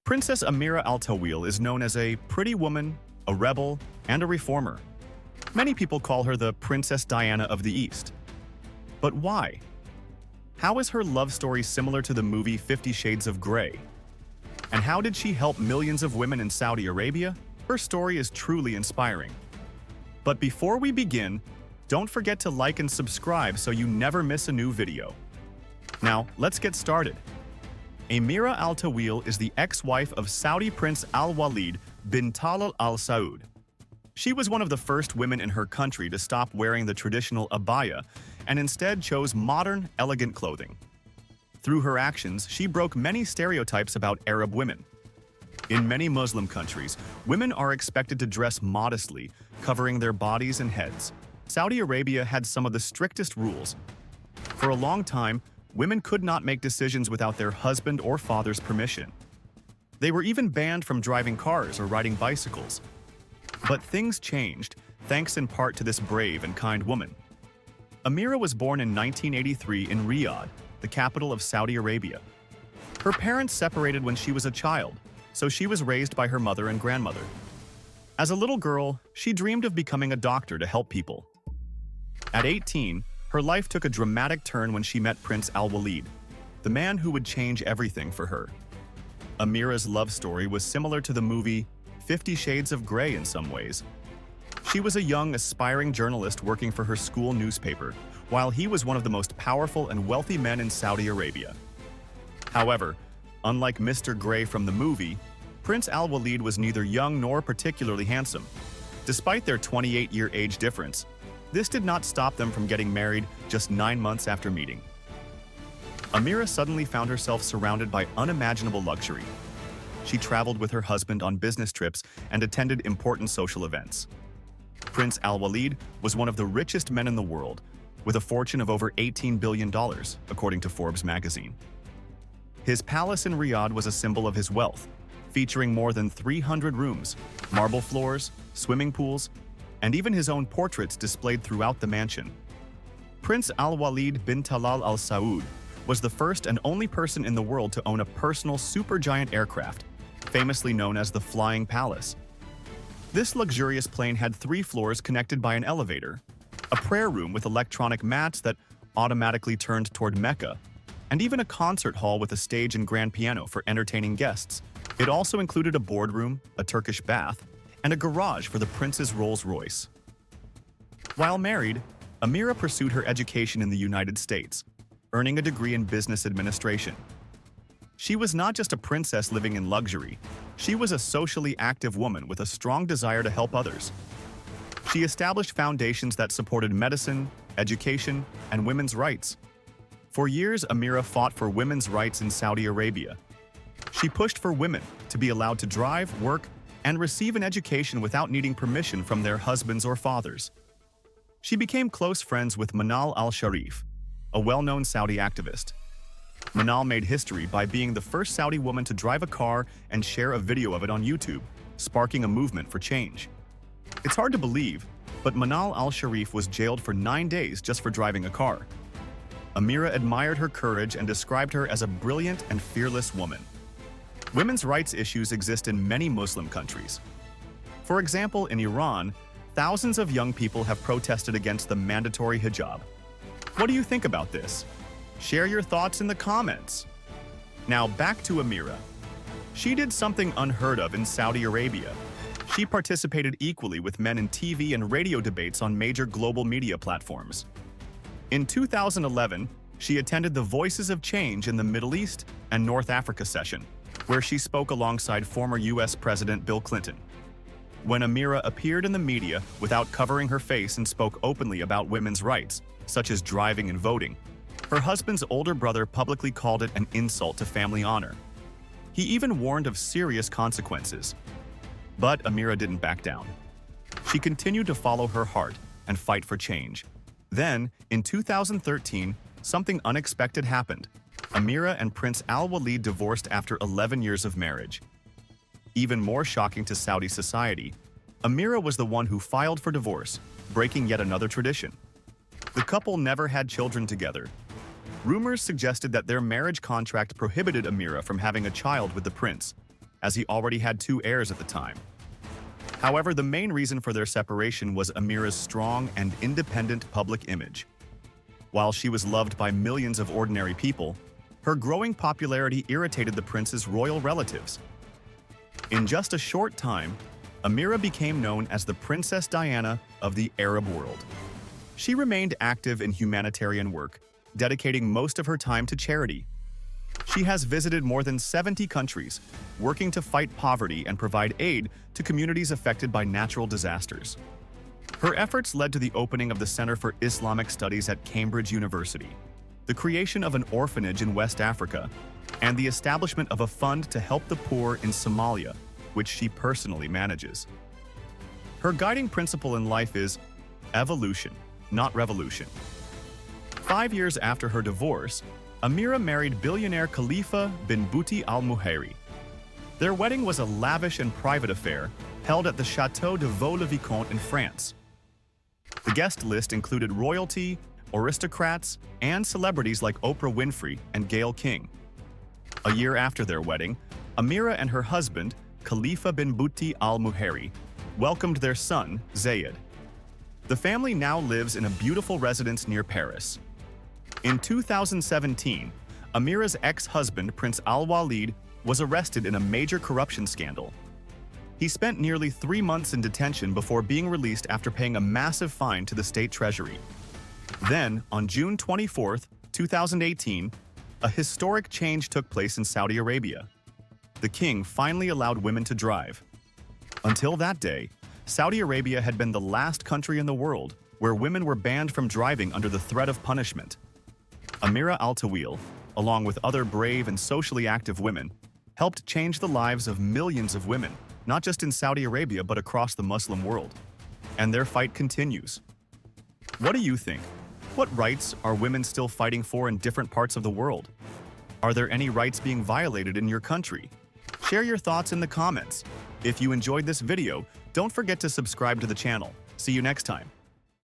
Princess Ameerah Al Taweel is known as a pretty woman, a rebel, and a reformer. Many people call her the Princess Diana of the East. But why? How is her love story similar to the movie 50 Shades of Grey? And how did she help millions of women in Saudi Arabia? Her story is truly inspiring. But before we begin, don't forget to like and subscribe so you never miss a new video. Now, let's get started. Ameerah Al Taweel is the ex-wife of Saudi Prince Al-Walid bin Talal Al Saud. She was one of the first women in her country to stop wearing the traditional abaya and instead chose modern, elegant clothing. Through her actions, she broke many stereotypes about Arab women. In many Muslim countries, women are expected to dress modestly, covering their bodies and heads. Saudi Arabia had some of the strictest rules. For a long time, women could not make decisions without their husband or father's permission. They were even banned from driving cars or riding bicycles. But things changed, thanks in part to this brave and kind woman. Ameerah was born in 1983 in Riyadh, the capital of Saudi Arabia. Her parents separated when she was a child, so she was raised by her mother and grandmother. As a little girl, she dreamed of becoming a doctor to help people. At 18, her life took a dramatic turn when she met Prince Al-Walid, the man who would change everything for her. Ameerah's love story was similar to the movie 50 Shades of Grey in some ways. She was a young, aspiring journalist working for her school newspaper, while he was one of the most powerful and wealthy men in Saudi Arabia. However, unlike Mr. Grey from the movie, Prince Al-Walid was neither young nor particularly handsome. Despite their 28-year age difference, this did not stop them from getting married just 9 months after meeting. Ameerah suddenly found herself surrounded by unimaginable luxury. She traveled with her husband on business trips and attended important social events. Prince Al-Walid was one of the richest men in the world, with a fortune of over $18 billion, according to Forbes magazine. His palace in Riyadh was a symbol of his wealth, featuring more than 300 rooms, marble floors, swimming pools, and even his own portraits displayed throughout the mansion. Prince Al-Walid bin Talal Al Saud was the first and only person in the world to own a personal supergiant aircraft, famously known as the Flying Palace. This luxurious plane had 3 floors connected by an elevator, a prayer room with electronic mats that automatically turned toward Mecca, and even a concert hall with a stage and grand piano for entertaining guests. It also included a boardroom, a Turkish bath, and a garage for the prince's Rolls-Royce. While married, Ameerah pursued her education in the United States, earning a degree in business administration. She was not just a princess living in luxury, she was a socially active woman with a strong desire to help others. She established foundations that supported medicine, education, and women's rights. For years, Ameerah fought for women's rights in Saudi Arabia. She pushed for women to be allowed to drive, work, and receive an education without needing permission from their husbands or fathers. She became close friends with Manal al-Sharif, a well-known Saudi activist. Manal made history by being the first Saudi woman to drive a car and share a video of it on YouTube, sparking a movement for change. It's hard to believe, but Manal al-Sharif was jailed for 9 days just for driving a car. Ameerah admired her courage and described her as a brilliant and fearless woman. Women's rights issues exist in many Muslim countries. For example, in Iran, thousands of young people have protested against the mandatory hijab. What do you think about this? Share your thoughts in the comments. Now back to Ameerah. She did something unheard of in Saudi Arabia. She participated equally with men in TV and radio debates on major global media platforms. In 2011, she attended the Voices of Change in the Middle East and North Africa session, where she spoke alongside former U.S. President Bill Clinton. When Ameerah appeared in the media without covering her face and spoke openly about women's rights, such as driving and voting, her husband's older brother publicly called it an insult to family honor. He even warned of serious consequences. But Ameerah didn't back down. She continued to follow her heart and fight for change. Then, in 2013, something unexpected happened. Ameerah and Prince Al-Walid divorced after 11 years of marriage. Even more shocking to Saudi society, Ameerah was the one who filed for divorce, breaking yet another tradition. The couple never had children together. Rumors suggested that their marriage contract prohibited Ameerah from having a child with the prince, as he already had two heirs at the time. However, the main reason for their separation was Ameerah's strong and independent public image. While she was loved by millions of ordinary people, her growing popularity irritated the prince's royal relatives. In just a short time, Ameerah became known as the Princess Diana of the Arab world. She remained active in humanitarian work, dedicating most of her time to charity. She has visited more than 70 countries, working to fight poverty and provide aid to communities affected by natural disasters. Her efforts led to the opening of the Center for Islamic Studies at Cambridge University, the creation of an orphanage in West Africa, and the establishment of a fund to help the poor in Somalia, which she personally manages. Her guiding principle in life is evolution, not revolution. 5 years after her divorce, Ameerah married billionaire Khalifa bin Buti Al Muhairi. Their wedding was a lavish and private affair held at the Château de Vaux-le-Vicomte in France. The guest list included royalty, aristocrats, and celebrities like Oprah Winfrey and Gayle King. A year after their wedding, Ameerah and her husband, Khalifa bin Buti Al Muhairi, welcomed their son, Zayed. The family now lives in a beautiful residence near Paris. In 2017, Ameerah's ex-husband, Prince Al-Walid, was arrested in a major corruption scandal. He spent nearly 3 months in detention before being released after paying a massive fine to the state treasury. Then, on June 24, 2018, a historic change took place in Saudi Arabia. The king finally allowed women to drive. Until that day, Saudi Arabia had been the last country in the world where women were banned from driving under the threat of punishment. Ameerah Al Taweel, along with other brave and socially active women, helped change the lives of millions of women, not just in Saudi Arabia but across the Muslim world. And their fight continues. What do you think? What rights are women still fighting for in different parts of the world? Are there any rights being violated in your country? Share your thoughts in the comments. If you enjoyed this video, don't forget to subscribe to the channel. See you next time.